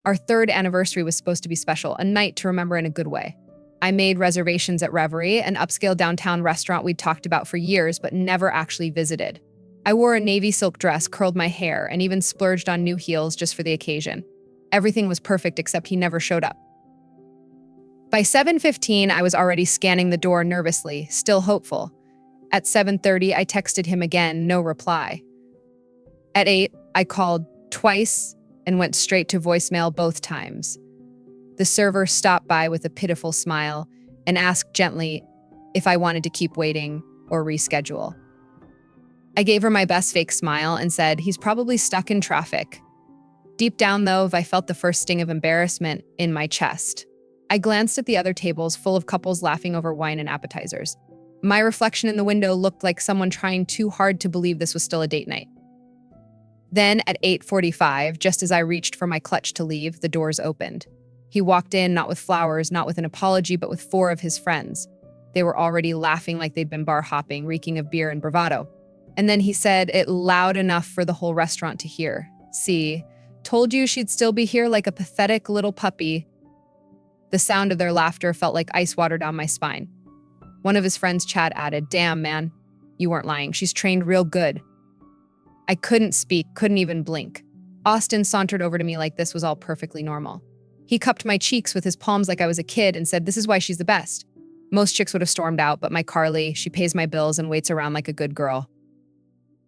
Our third anniversary was supposed to be special, a night to remember in a good way. I made reservations at Reverie, an upscale downtown restaurant we'd talked about for years but never actually visited. I wore a navy silk dress, curled my hair, and even splurged on new heels just for the occasion. Everything was perfect except he never showed up. By 7:15, I was already scanning the door nervously, still hopeful. At 7:30, I texted him again, no reply. At 8, I called twice and went straight to voicemail both times. The server stopped by with a pitiful smile and asked gently if I wanted to keep waiting or reschedule. I gave her my best fake smile and said, he's probably stuck in traffic. Deep down, though, I felt the first sting of embarrassment in my chest. I glanced at the other tables full of couples laughing over wine and appetizers. My reflection in the window looked like someone trying too hard to believe this was still a date night. Then at 8:45, just as I reached for my clutch to leave, the doors opened. He walked in, not with flowers, not with an apology, but with 4 of his friends. They were already laughing like they'd been bar hopping, reeking of beer and bravado. And then he said it loud enough for the whole restaurant to hear. See, told you she'd still be here like a pathetic little puppy. The sound of their laughter felt like ice water down my spine. One of his friends, Chad, added, damn, man, you weren't lying. She's trained real good. I couldn't speak, couldn't even blink. Austin sauntered over to me like this was all perfectly normal. He cupped my cheeks with his palms like I was a kid and said, this is why she's the best. Most chicks would have stormed out, but my Carly, she pays my bills and waits around like a good girl.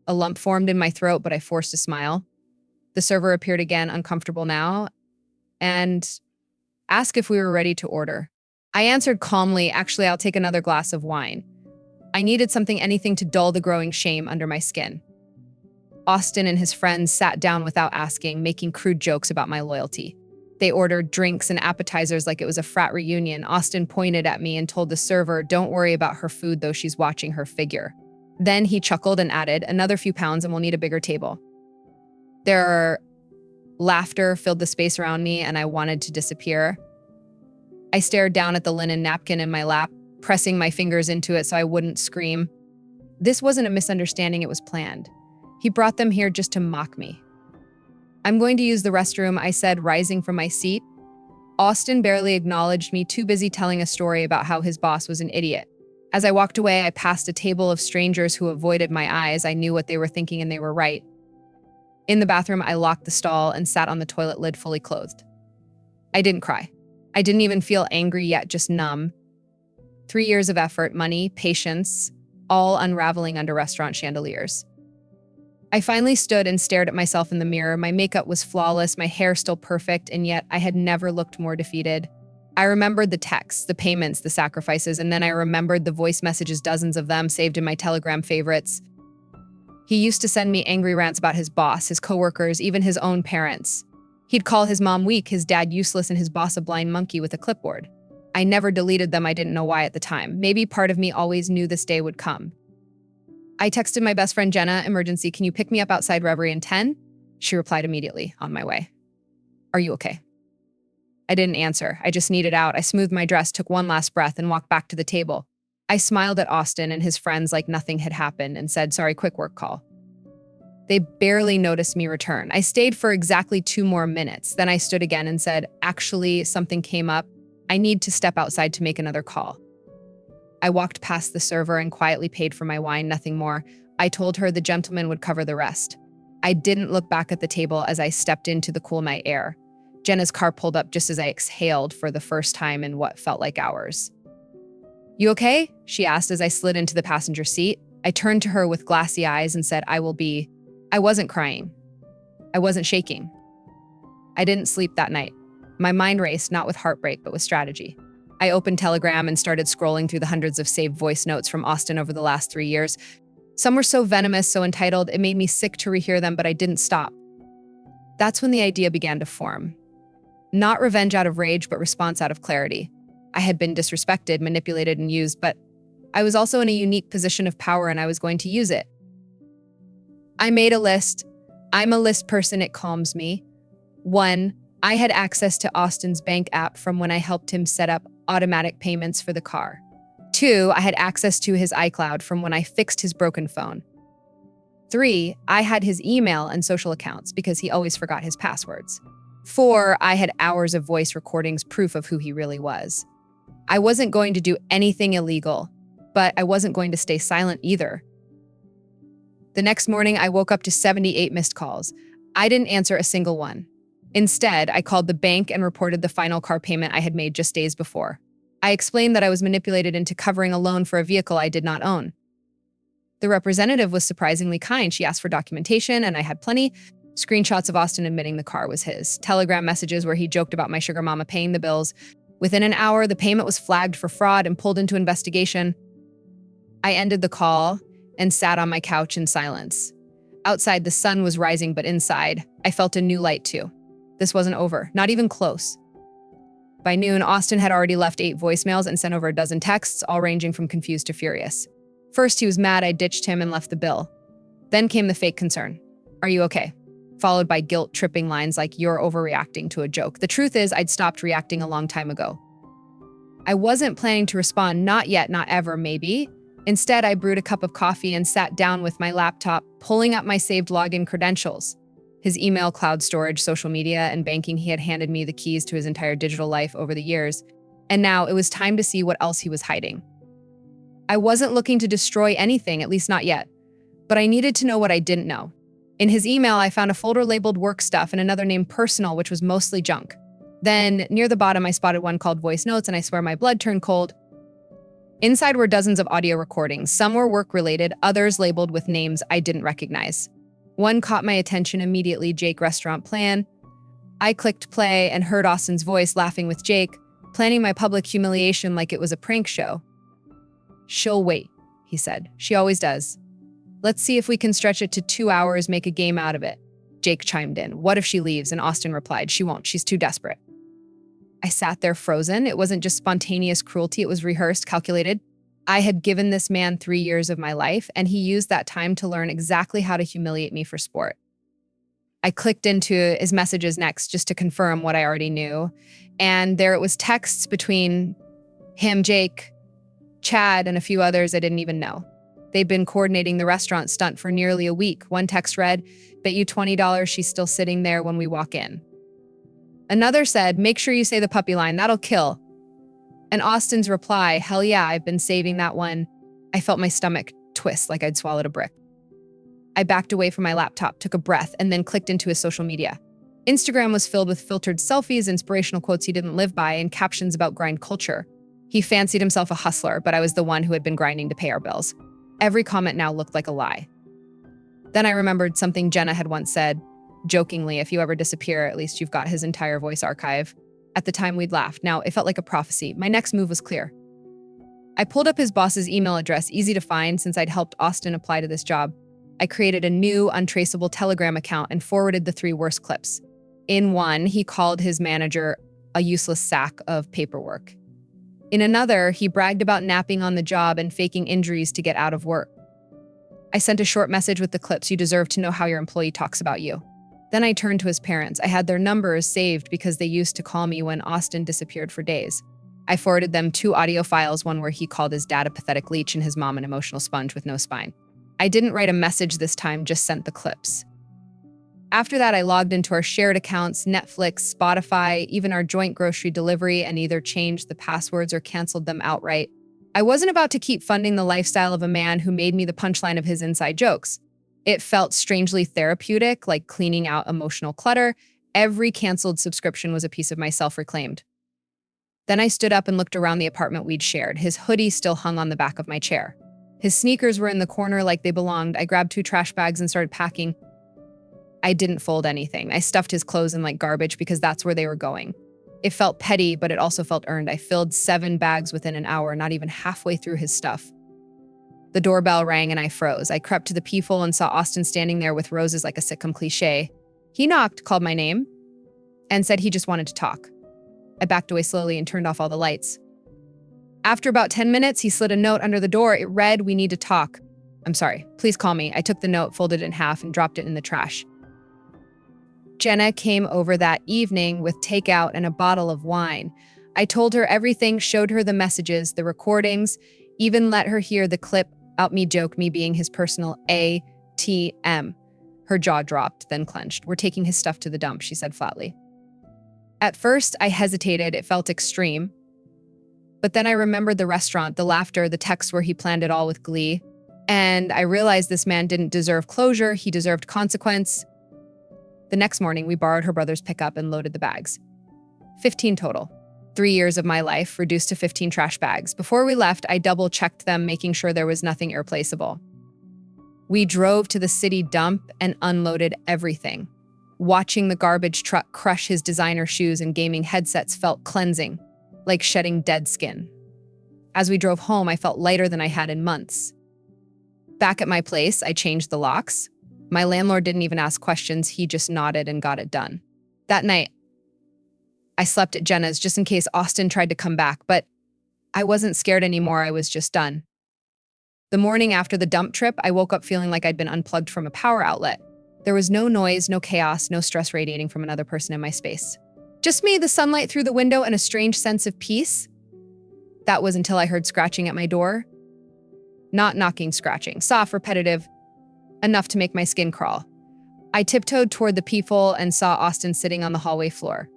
A lump formed in my throat, but I forced a smile. The server appeared again, uncomfortable now, and asked if we were ready to order. I answered calmly, actually, I'll take another glass of wine. I needed anything to dull the growing shame under my skin. Austin and his friends sat down without asking, making crude jokes about my loyalty. They ordered drinks and appetizers like it was a frat reunion. Austin pointed at me and told the server, don't worry about her food, though she's watching her figure. Then he chuckled and added, another few pounds and we'll need a bigger table. Their laughter filled the space around me and I wanted to disappear. I stared down at the linen napkin in my lap, pressing my fingers into it so I wouldn't scream. This wasn't a misunderstanding, it was planned. He brought them here just to mock me. I'm going to use the restroom, I said, rising from my seat. Austin barely acknowledged me, too busy telling a story about how his boss was an idiot. As I walked away, I passed a table of strangers who avoided my eyes. I knew what they were thinking and they were right. In the bathroom, I locked the stall and sat on the toilet lid fully clothed. I didn't cry. I didn't even feel angry yet, just numb. 3 years of effort, money, patience, all unraveling under restaurant chandeliers. I finally stood and stared at myself in the mirror. My makeup was flawless, my hair still perfect, and yet I had never looked more defeated. I remembered the texts, the payments, the sacrifices, and then I remembered the voice messages, dozens of them saved in my Telegram favorites. He used to send me angry rants about his boss, his coworkers, even his own parents. He'd call his mom weak, his dad useless, and his boss a blind monkey with a clipboard. I never deleted them, I didn't know why at the time. Maybe part of me always knew this day would come. I texted my best friend Jenna, emergency, can you pick me up outside Reverie in 10? She replied immediately, on my way. Are you okay? I didn't answer. I just needed out. I smoothed my dress, took one last breath, and walked back to the table. I smiled at Austin and his friends like nothing had happened and said, sorry, quick work call. They barely noticed me return. I stayed for exactly 2 more minutes. Then I stood again and said, actually, something came up. I need to step outside to make another call. I walked past the server and quietly paid for my wine, nothing more. I told her the gentleman would cover the rest. I didn't look back at the table as I stepped into the cool night air. Jenna's car pulled up just as I exhaled for the first time in what felt like hours. You okay? She asked as I slid into the passenger seat. I turned to her with glassy eyes and said, I will be. I wasn't crying. I wasn't shaking. I didn't sleep that night. My mind raced, not with heartbreak, but with strategy. I opened Telegram and started scrolling through the hundreds of saved voice notes from Austin over the last 3 years. Some were so venomous, so entitled, it made me sick to rehear them, but I didn't stop. That's when the idea began to form. Not revenge out of rage, but response out of clarity. I had been disrespected, manipulated, and used, but I was also in a unique position of power and I was going to use it. I made a list. I'm a list person, it calms me. 1, I had access to Austin's bank app from when I helped him set up automatic payments for the car. 2, I had access to his iCloud from when I fixed his broken phone. 3, I had his email and social accounts because he always forgot his passwords. 4, I had hours of voice recordings, proof of who he really was. I wasn't going to do anything illegal, but I wasn't going to stay silent either. The next morning, I woke up to 78 missed calls. I didn't answer a single one. Instead, I called the bank and reported the final car payment I had made just days before. I explained that I was manipulated into covering a loan for a vehicle I did not own. The representative was surprisingly kind. She asked for documentation, and I had plenty. Screenshots of Austin admitting the car was his. Telegram messages where he joked about my sugar mama paying the bills. Within an hour, the payment was flagged for fraud and pulled into investigation. I ended the call and sat on my couch in silence. Outside, the sun was rising, but inside, I felt a new light too. This wasn't over, not even close. By noon, Austin had already left 8 voicemails and sent over a dozen texts, all ranging from confused to furious. First, he was mad I ditched him and left the bill. Then came the fake concern. Are you okay? Followed by guilt-tripping lines like, you're overreacting to a joke. The truth is, I'd stopped reacting a long time ago. I wasn't planning to respond, not yet, not ever, maybe. Instead, I brewed a cup of coffee and sat down with my laptop, pulling up my saved login credentials. His email, cloud storage, social media, and banking. He had handed me the keys to his entire digital life over the years. And now it was time to see what else he was hiding. I wasn't looking to destroy anything, at least not yet. But I needed to know what I didn't know. In his email, I found a folder labeled work stuff and another named personal, which was mostly junk. Then, near the bottom, I spotted one called voice notes, and I swear my blood turned cold. Inside were dozens of audio recordings. Some were work-related, others labeled with names I didn't recognize. One caught my attention immediately, Jake Restaurant Plan. I clicked play and heard Austin's voice laughing with Jake, planning my public humiliation like it was a prank show. She'll wait, he said. She always does. Let's see if we can stretch it to 2 hours, make a game out of it. Jake chimed in. What if she leaves? And Austin replied, she won't, she's too desperate. I sat there frozen. It wasn't just spontaneous cruelty, it was rehearsed, calculated. I had given this man 3 years of my life, and he used that time to learn exactly how to humiliate me for sport. I clicked into his messages next just to confirm what I already knew. And there it was, texts between him, Jake, Chad, and a few others I didn't even know. They'd been coordinating the restaurant stunt for nearly a week. One text read, bet you $20 she's still sitting there when we walk in. Another said, make sure you say the puppy line, that'll kill. And Austin's reply, hell yeah, I've been saving that one. I felt my stomach twist like I'd swallowed a brick. I backed away from my laptop, took a breath, and then clicked into his social media. Instagram was filled with filtered selfies, inspirational quotes he didn't live by, and captions about grind culture. He fancied himself a hustler, but I was the one who had been grinding to pay our bills. Every comment now looked like a lie. Then I remembered something Jenna had once said, jokingly, if you ever disappear, at least you've got his entire voice archive. At the time, we'd laughed. Now, it felt like a prophecy. My next move was clear. I pulled up his boss's email address, easy to find since I'd helped Austin apply to this job. I created a new, untraceable Telegram account and forwarded the 3 worst clips. In one, he called his manager a useless sack of paperwork. In another, he bragged about napping on the job and faking injuries to get out of work. I sent a short message with the clips, you deserve to know how your employee talks about you. Then I turned to his parents. I had their numbers saved because they used to call me when Austin disappeared for days. I forwarded them 2 audio files, one where he called his dad a pathetic leech and his mom an emotional sponge with no spine. I didn't write a message this time, just sent the clips. After that, I logged into our shared accounts, Netflix, Spotify, even our joint grocery delivery, and either changed the passwords or canceled them outright. I wasn't about to keep funding the lifestyle of a man who made me the punchline of his inside jokes. It felt strangely therapeutic, like cleaning out emotional clutter. Every canceled subscription was a piece of myself reclaimed. Then I stood up and looked around the apartment we'd shared. His hoodie still hung on the back of my chair. His sneakers were in the corner like they belonged. I grabbed 2 trash bags and started packing. I didn't fold anything. I stuffed his clothes in like garbage because that's where they were going. It felt petty, but it also felt earned. I filled 7 bags within an hour, not even halfway through his stuff. The doorbell rang and I froze. I crept to the peephole and saw Austin standing there with roses like a sitcom cliche. He knocked, called my name, and said he just wanted to talk. I backed away slowly and turned off all the lights. After about 10 minutes, he slid a note under the door. It read, we need to talk. I'm sorry, please call me. I took the note, folded it in half, and dropped it in the trash. Jenna came over that evening with takeout and a bottle of wine. I told her everything, showed her the messages, the recordings, even let her hear the clip about me being his personal ATM. Her jaw dropped, then clenched. We're taking his stuff to the dump, she said flatly. At first, I hesitated. It felt extreme. But then I remembered the restaurant, the laughter, the texts where he planned it all with glee. And I realized this man didn't deserve closure. He deserved consequence. The next morning, we borrowed her brother's pickup and loaded the bags. 15 total. 3 years of my life reduced to 15 trash bags. Before we left, I double-checked them, making sure there was nothing irreplaceable. We drove to the city dump and unloaded everything. Watching the garbage truck crush his designer shoes and gaming headsets felt cleansing, like shedding dead skin. As we drove home, I felt lighter than I had in months. Back at my place, I changed the locks. My landlord didn't even ask questions. He just nodded and got it done. That night, I slept at Jenna's just in case Austin tried to come back, but I wasn't scared anymore. I was just done. The morning after the dump trip, I woke up feeling like I'd been unplugged from a power outlet. There was no noise, no chaos, no stress radiating from another person in my space. Just me, the sunlight through the window, and a strange sense of peace. That was until I heard scratching at my door. Not knocking, scratching. Soft, repetitive, enough to make my skin crawl. I tiptoed toward the peephole and saw Austin sitting on the hallway floor.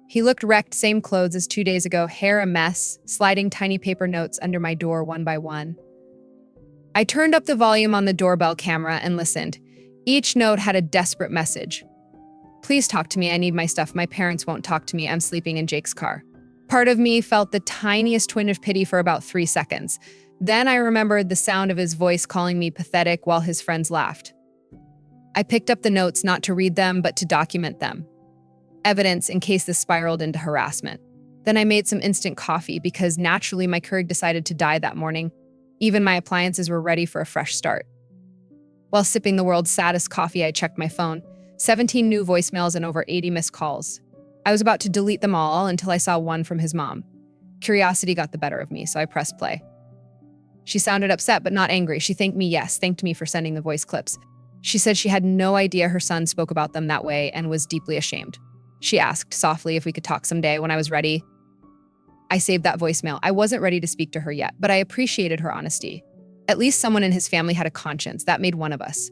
He looked wrecked, same clothes as 2 days ago, hair a mess, sliding tiny paper notes under my door one by one. I turned up the volume on the doorbell camera and listened. Each note had a desperate message. Please talk to me, I need my stuff. My parents won't talk to me, I'm sleeping in Jake's car. Part of me felt the tiniest twinge of pity for about 3 seconds. Then I remembered the sound of his voice calling me pathetic while his friends laughed. I picked up the notes not to read them, but to document them. Evidence in case this spiraled into harassment. Then I made some instant coffee because naturally my Keurig decided to die that morning. Even my appliances were ready for a fresh start. While sipping the world's saddest coffee, I checked my phone. 17 new voicemails and over 80 missed calls. I was about to delete them all until I saw one from his mom. Curiosity got the better of me, so I pressed play. She sounded upset but not angry. She thanked me for sending the voice clips. She said she had no idea her son spoke about them that way and was deeply ashamed. She asked softly if we could talk someday when I was ready. I saved that voicemail. I wasn't ready to speak to her yet, but I appreciated her honesty. At least someone in his family had a conscience. That made one of us.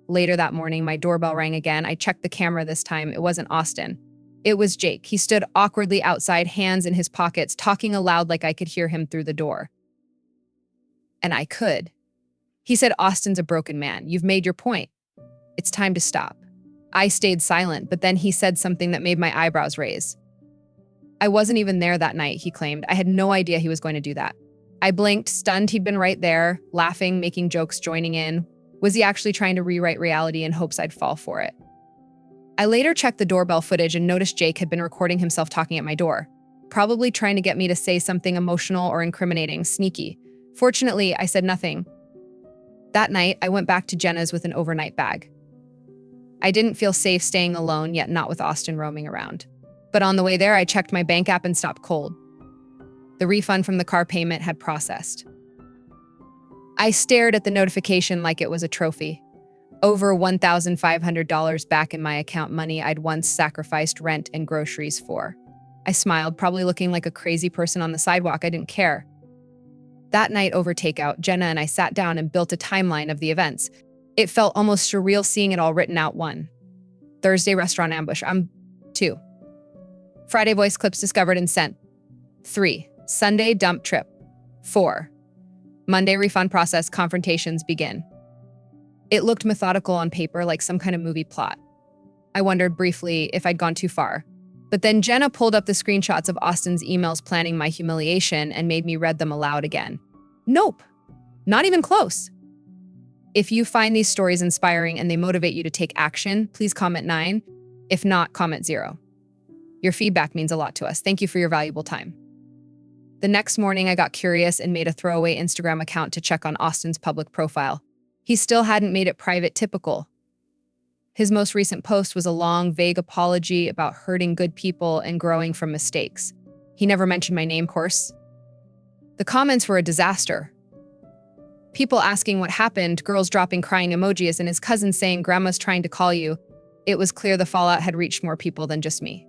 Later that morning, my doorbell rang again. I checked the camera this time. It wasn't Austin. It was Jake. He stood awkwardly outside, hands in his pockets, talking aloud like I could hear him through the door. And I could. He said, Austin's a broken man. You've made your point. It's time to stop. I stayed silent, but then he said something that made my eyebrows raise. I wasn't even there that night, he claimed. I had no idea he was going to do that. I blinked, stunned he'd been right there, laughing, making jokes, joining in. Was he actually trying to rewrite reality in hopes I'd fall for it? I later checked the doorbell footage and noticed Jake had been recording himself talking at my door, probably trying to get me to say something emotional or incriminating, sneaky. Fortunately, I said nothing. That night, I went back to Jenna's with an overnight bag. I didn't feel safe staying alone, yet not with Austin roaming around. But on the way there, I checked my bank app and stopped cold. The refund from the car payment had processed. I stared at the notification like it was a trophy. Over $1,500 back in my account, money I'd once sacrificed rent and groceries for. I smiled, probably looking like a crazy person on the sidewalk. I didn't care. That night over takeout, Jenna and I sat down and built a timeline of the events. It felt almost surreal seeing it all written out. 1. Thursday restaurant ambush. 2. Friday voice clips discovered and sent. 3. Sunday dump trip. 4. Monday refund process, confrontations begin. It looked methodical on paper, like some kind of movie plot. I wondered briefly if I'd gone too far. But then Jenna pulled up the screenshots of Austin's emails planning my humiliation and made me read them aloud again. Nope, not even close. If you find these stories inspiring and they motivate you to take action, please comment 9. If not, comment 0. Your feedback means a lot to us. Thank you for your valuable time. The next morning, I got curious and made a throwaway Instagram account to check on Austin's public profile. He still hadn't made it private, typical. His most recent post was a long, vague apology about hurting good people and growing from mistakes. He never mentioned my name, course. The comments were a disaster. People asking what happened, girls dropping crying emojis, and his cousin saying, "Grandma's trying to call you." It was clear the fallout had reached more people than just me.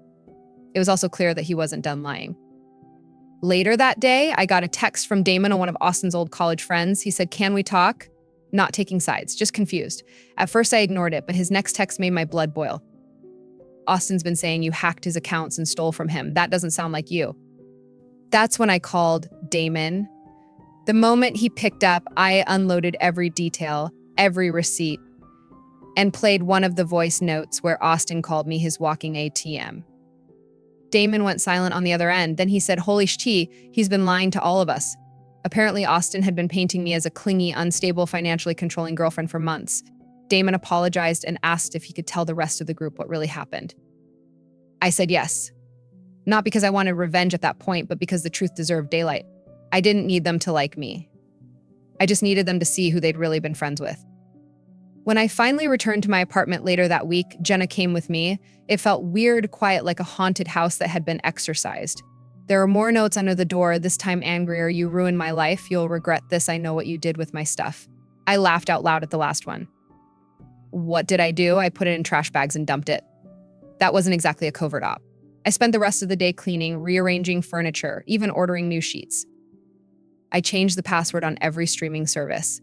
It was also clear that he wasn't done lying. Later that day, I got a text from Damon, one of Austin's old college friends. He said, "Can we talk?" Not taking sides, just confused. At first I ignored it, but his next text made my blood boil. Austin's been saying you hacked his accounts and stole from him. That doesn't sound like you. That's when I called Damon. The moment he picked up, I unloaded every detail, every receipt, and played one of the voice notes where Austin called me his walking ATM. Damon went silent on the other end. Then he said, "Holy shit, he's been lying to all of us." Apparently, Austin had been painting me as a clingy, unstable, financially controlling girlfriend for months. Damon apologized and asked if he could tell the rest of the group what really happened. I said yes. Not because I wanted revenge at that point, but because the truth deserved daylight. I didn't need them to like me. I just needed them to see who they'd really been friends with. When I finally returned to my apartment later that week, Jenna came with me. It felt weird, quiet, like a haunted house that had been exorcised. There were more notes under the door, this time angrier. "You ruined my life. You'll regret this. I know what you did with my stuff." I laughed out loud at the last one. What did I do? I put it in trash bags and dumped it. That wasn't exactly a covert op. I spent the rest of the day cleaning, rearranging furniture, even ordering new sheets. I changed the password on every streaming service,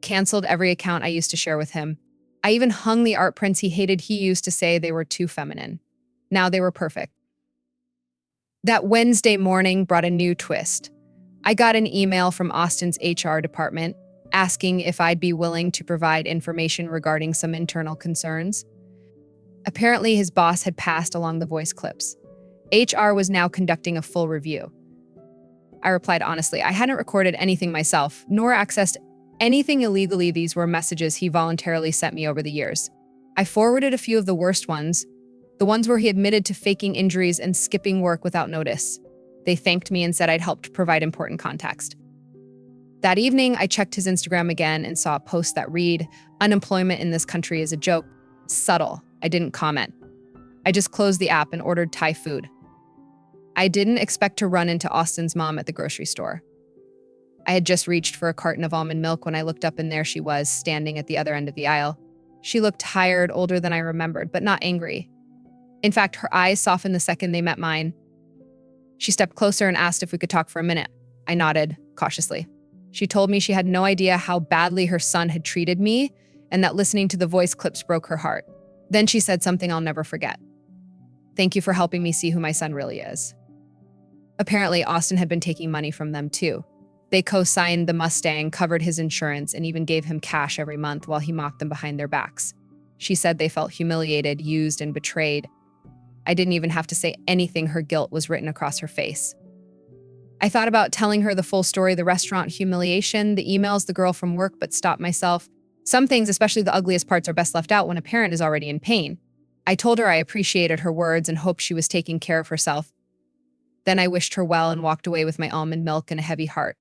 canceled every account I used to share with him. I even hung the art prints he hated. He used to say they were too feminine. Now they were perfect. That Wednesday morning brought a new twist. I got an email from Austin's HR department asking if I'd be willing to provide information regarding some internal concerns. Apparently, his boss had passed along the voice clips. HR was now conducting a full review. I replied honestly, I hadn't recorded anything myself, nor accessed anything illegally. These were messages he voluntarily sent me over the years. I forwarded a few of the worst ones, the ones where he admitted to faking injuries and skipping work without notice. They thanked me and said I'd helped provide important context. That evening, I checked his Instagram again and saw a post that read, "Unemployment in this country is a joke." Subtle. I didn't comment. I just closed the app and ordered Thai food. I didn't expect to run into Austin's mom at the grocery store. I had just reached for a carton of almond milk when I looked up, and there she was, standing at the other end of the aisle. She looked tired, older than I remembered, but not angry. In fact, her eyes softened the second they met mine. She stepped closer and asked if we could talk for a minute. I nodded, cautiously. She told me she had no idea how badly her son had treated me, and that listening to the voice clips broke her heart. Then she said something I'll never forget. "Thank you for helping me see who my son really is." Apparently, Austin had been taking money from them too. They co-signed the Mustang, covered his insurance, and even gave him cash every month while he mocked them behind their backs. She said they felt humiliated, used, and betrayed. I didn't even have to say anything. Her guilt was written across her face. I thought about telling her the full story, the restaurant humiliation, the emails, the girl from work, but stopped myself. Some things, especially the ugliest parts, are best left out when a parent is already in pain. I told her I appreciated her words and hoped she was taking care of herself. Then I wished her well and walked away with my almond milk and a heavy heart.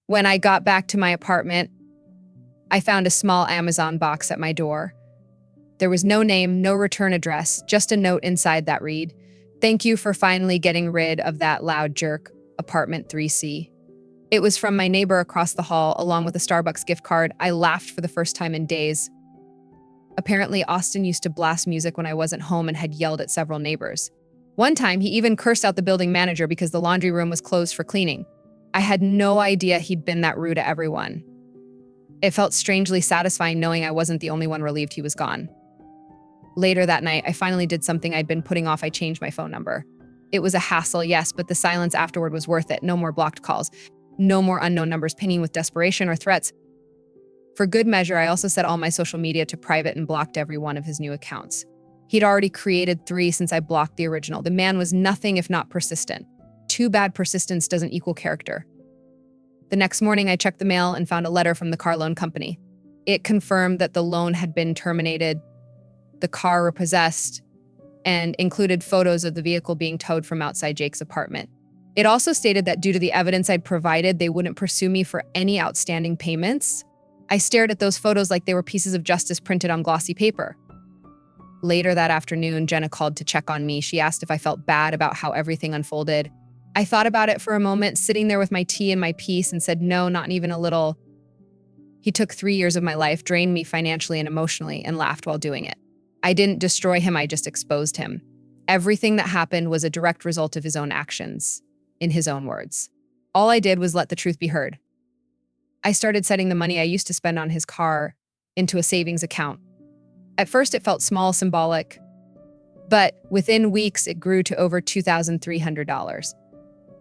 When I got back to my apartment, I found a small Amazon box at my door. There was no name, no return address, just a note inside that read, "Thank you for finally getting rid of that loud jerk, apartment 3C. It was from my neighbor across the hall, along with a Starbucks gift card. I laughed for the first time in days. Apparently, Austin used to blast music when I wasn't home and had yelled at several neighbors. One time, he even cursed out the building manager because the laundry room was closed for cleaning. I had no idea he'd been that rude to everyone. It felt strangely satisfying knowing I wasn't the only one relieved he was gone. Later that night, I finally did something I'd been putting off. I changed my phone number. It was a hassle, yes, but the silence afterward was worth it. No more blocked calls. No more unknown numbers pinging with desperation or threats. For good measure, I also set all my social media to private and blocked every one of his new accounts. He'd already created 3 since I blocked the original. The man was nothing if not persistent. Too bad persistence doesn't equal character. The next morning, I checked the mail and found a letter from the car loan company. It confirmed that the loan had been terminated, the car repossessed, and included photos of the vehicle being towed from outside Jake's apartment. It also stated that due to the evidence I'd provided, they wouldn't pursue me for any outstanding payments. I stared at those photos like they were pieces of justice printed on glossy paper. Later that afternoon, Jenna called to check on me. She asked if I felt bad about how everything unfolded. I thought about it for a moment, sitting there with my tea and my peace, and said, no, not even a little. He took 3 years of my life, drained me financially and emotionally, and laughed while doing it. I didn't destroy him, I just exposed him. Everything that happened was a direct result of his own actions, in his own words. All I did was let the truth be heard. I started setting the money I used to spend on his car into a savings account. At first, it felt small, symbolic. But within weeks, it grew to over $2,300.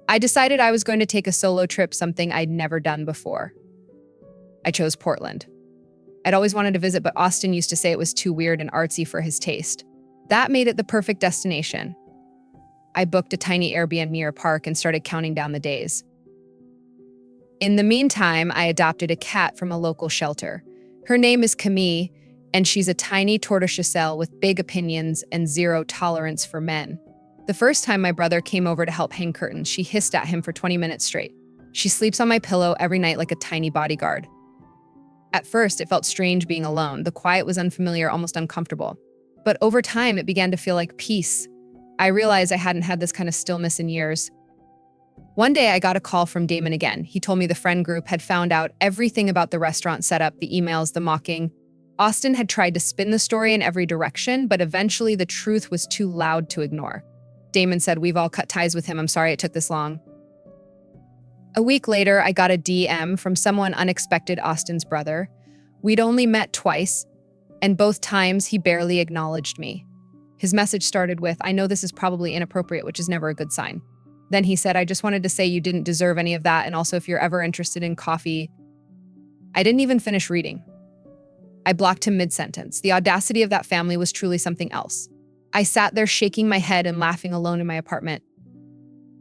I decided I was going to take a solo trip, something I'd never done before. I chose Portland. I'd always wanted to visit, but Austin used to say it was too weird and artsy for his taste. That made it the perfect destination. I booked a tiny Airbnb near a park and started counting down the days. In the meantime, I adopted a cat from a local shelter. Her name is Camille, and she's a tiny tortoiseshell with big opinions and zero tolerance for men. The first time my brother came over to help hang curtains, she hissed at him for 20 minutes straight. She sleeps on my pillow every night like a tiny bodyguard. At first, it felt strange being alone. The quiet was unfamiliar, almost uncomfortable. But over time, it began to feel like peace. I realized I hadn't had this kind of stillness in years. One day, I got a call from Damon again. He told me the friend group had found out everything about the restaurant setup, the emails, the mocking. Austin had tried to spin the story in every direction, but eventually the truth was too loud to ignore. Damon said, "We've all cut ties with him. I'm sorry it took this long." A week later, I got a DM from someone unexpected, Austin's brother. We'd only met twice, and both times he barely acknowledged me. His message started with, "I know this is probably inappropriate," which is never a good sign. Then he said, "I just wanted to say you didn't deserve any of that, and also if you're ever interested in coffee." I didn't even finish reading. I blocked him mid-sentence. The audacity of that family was truly something else. I sat there shaking my head and laughing alone in my apartment.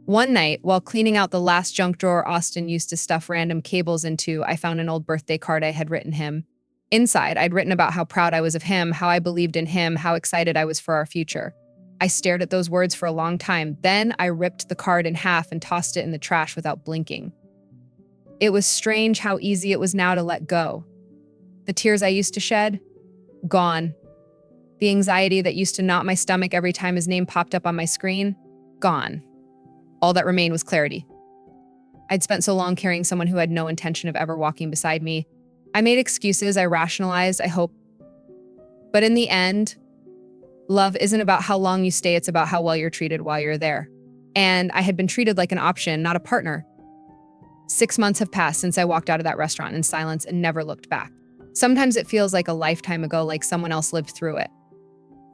One night, while cleaning out the last junk drawer Austin used to stuff random cables into, I found an old birthday card I had written him. Inside, I'd written about how proud I was of him, how I believed in him, how excited I was for our future. I stared at those words for a long time. Then I ripped the card in half and tossed it in the trash without blinking. It was strange how easy it was now to let go. The tears I used to shed? Gone. The anxiety that used to knot my stomach every time his name popped up on my screen? Gone. All that remained was clarity. I'd spent so long carrying someone who had no intention of ever walking beside me. I made excuses, I rationalized, I hoped. But in the end, love isn't about how long you stay, it's about how well you're treated while you're there. And I had been treated like an option, not a partner. 6 months have passed since I walked out of that restaurant in silence and never looked back. Sometimes it feels like a lifetime ago, like someone else lived through it.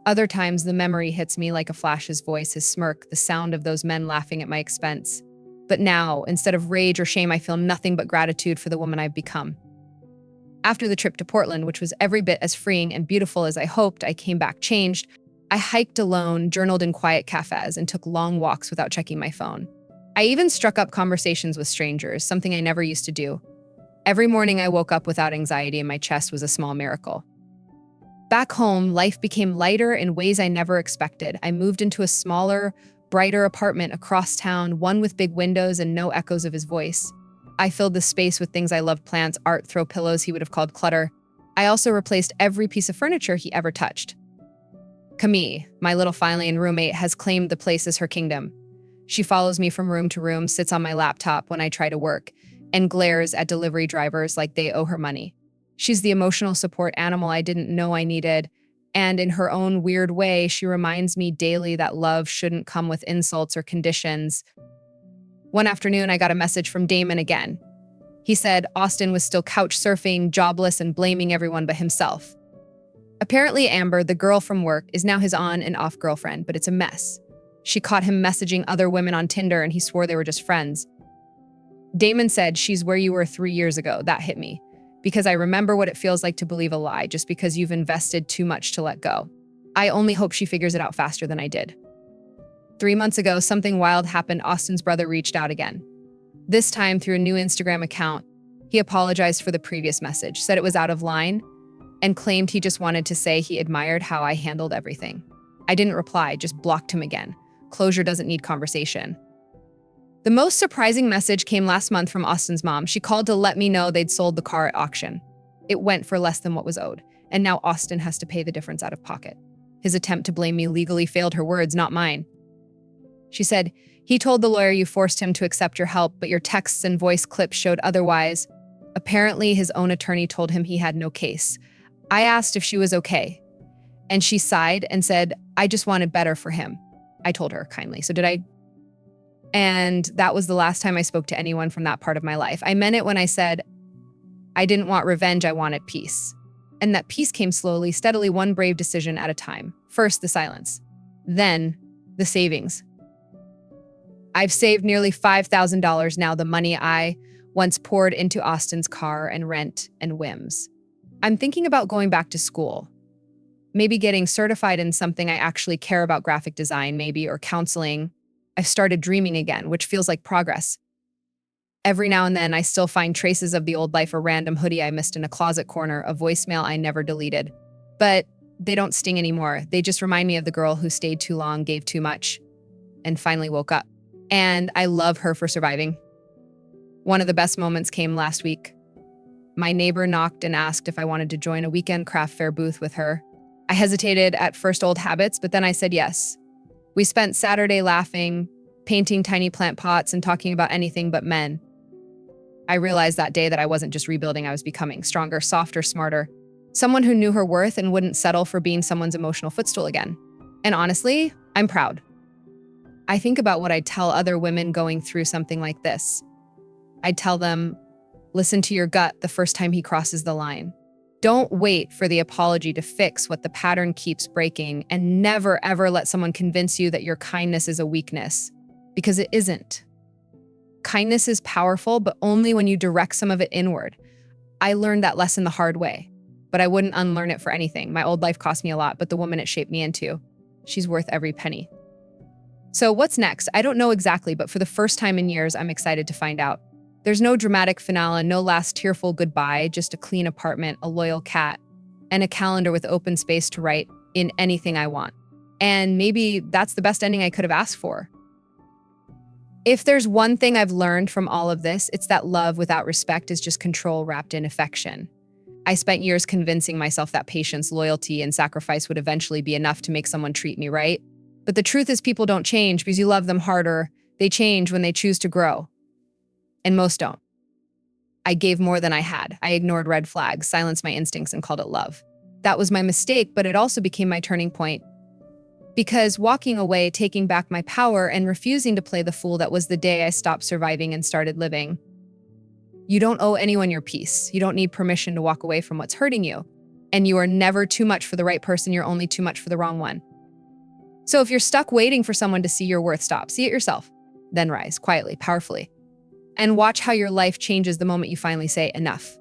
Other times, the memory hits me like a flash, his voice, his smirk, the sound of those men laughing at my expense. But now, instead of rage or shame, I feel nothing but gratitude for the woman I've become. After the trip to Portland, which was every bit as freeing and beautiful as I hoped, I came back changed. I hiked alone, journaled in quiet cafes, and took long walks without checking my phone. I even struck up conversations with strangers, something I never used to do. Every morning I woke up without anxiety and my chest was a small miracle. Back home, life became lighter in ways I never expected. I moved into a smaller, brighter apartment across town, one with big windows and no echoes of his voice. I filled the space with things I loved: plants, art, throw pillows he would have called clutter. I also replaced every piece of furniture he ever touched. Camille, my little Philian roommate, has claimed the place as her kingdom. She follows me from room to room, sits on my laptop when I try to work, and glares at delivery drivers like they owe her money. She's the emotional support animal I didn't know I needed, and in her own weird way, she reminds me daily that love shouldn't come with insults or conditions. One afternoon, I got a message from Damon again. He said Austin was still couch surfing, jobless, and blaming everyone but himself. Apparently, Amber, the girl from work, is now his on and off girlfriend, but it's a mess. She caught him messaging other women on Tinder, and he swore they were just friends. Damon said, "She's where you were 3 years ago." That hit me, because I remember what it feels like to believe a lie just because you've invested too much to let go. I only hope she figures it out faster than I did. 3 months ago, something wild happened. Austin's brother reached out again. This time through a new Instagram account. He apologized for the previous message, said it was out of line, and claimed he just wanted to say he admired how I handled everything. I didn't reply, just blocked him again. Closure doesn't need conversation. The most surprising message came last month from Austin's mom. She called to let me know they'd sold the car at auction. It went for less than what was owed, and now Austin has to pay the difference out of pocket. His attempt to blame me legally failed, her words, not mine. She said, "He told the lawyer you forced him to accept your help, but your texts and voice clips showed otherwise." Apparently, his own attorney told him he had no case. I asked if she was okay, and she sighed and said, "I just wanted better for him." I told her kindly. So did I? And that was the last time I spoke to anyone from that part of my life. I meant it when I said, I didn't want revenge, I wanted peace. And that peace came slowly, steadily, one brave decision at a time. First, the silence. Then, the savings. I've saved nearly $5,000 now, the money I once poured into Austin's car and rent and whims. I'm thinking about going back to school, maybe getting certified in something I actually care about, graphic design maybe, or counseling. I've started dreaming again, which feels like progress. Every now and then, I still find traces of the old life, a random hoodie I missed in a closet corner, a voicemail I never deleted. But they don't sting anymore. They just remind me of the girl who stayed too long, gave too much, and finally woke up. And I love her for surviving. One of the best moments came last week. My neighbor knocked and asked if I wanted to join a weekend craft fair booth with her. I hesitated at first, old habits, but then I said yes. We spent Saturday laughing, painting tiny plant pots, and talking about anything but men. I realized that day that I wasn't just rebuilding, I was becoming stronger, softer, smarter. Someone who knew her worth and wouldn't settle for being someone's emotional footstool again. And honestly, I'm proud. I think about what I'd tell other women going through something like this. I'd tell them, listen to your gut the first time he crosses the line. Don't wait for the apology to fix what the pattern keeps breaking, and never ever let someone convince you that your kindness is a weakness, because it isn't. Kindness is powerful, but only when you direct some of it inward. I learned that lesson the hard way, but I wouldn't unlearn it for anything. My old life cost me a lot, but the woman it shaped me into, she's worth every penny. So what's next? I don't know exactly, but for the first time in years, I'm excited to find out. There's no dramatic finale, no last tearful goodbye, just a clean apartment, a loyal cat, and a calendar with open space to write in anything I want. And maybe that's the best ending I could have asked for. If there's one thing I've learned from all of this, it's that love without respect is just control wrapped in affection. I spent years convincing myself that patience, loyalty, and sacrifice would eventually be enough to make someone treat me right. But the truth is, people don't change because you love them harder. They change when they choose to grow. And most don't. I gave more than I had. I ignored red flags, silenced my instincts, and called it love. That was my mistake, but it also became my turning point. Because walking away, taking back my power, and refusing to play the fool, that was the day I stopped surviving and started living. You don't owe anyone your peace. You don't need permission to walk away from what's hurting you. And you are never too much for the right person. You're only too much for the wrong one. So if you're stuck waiting for someone to see your worth, stop. See it yourself. Then rise quietly, powerfully. And watch how your life changes the moment you finally say enough.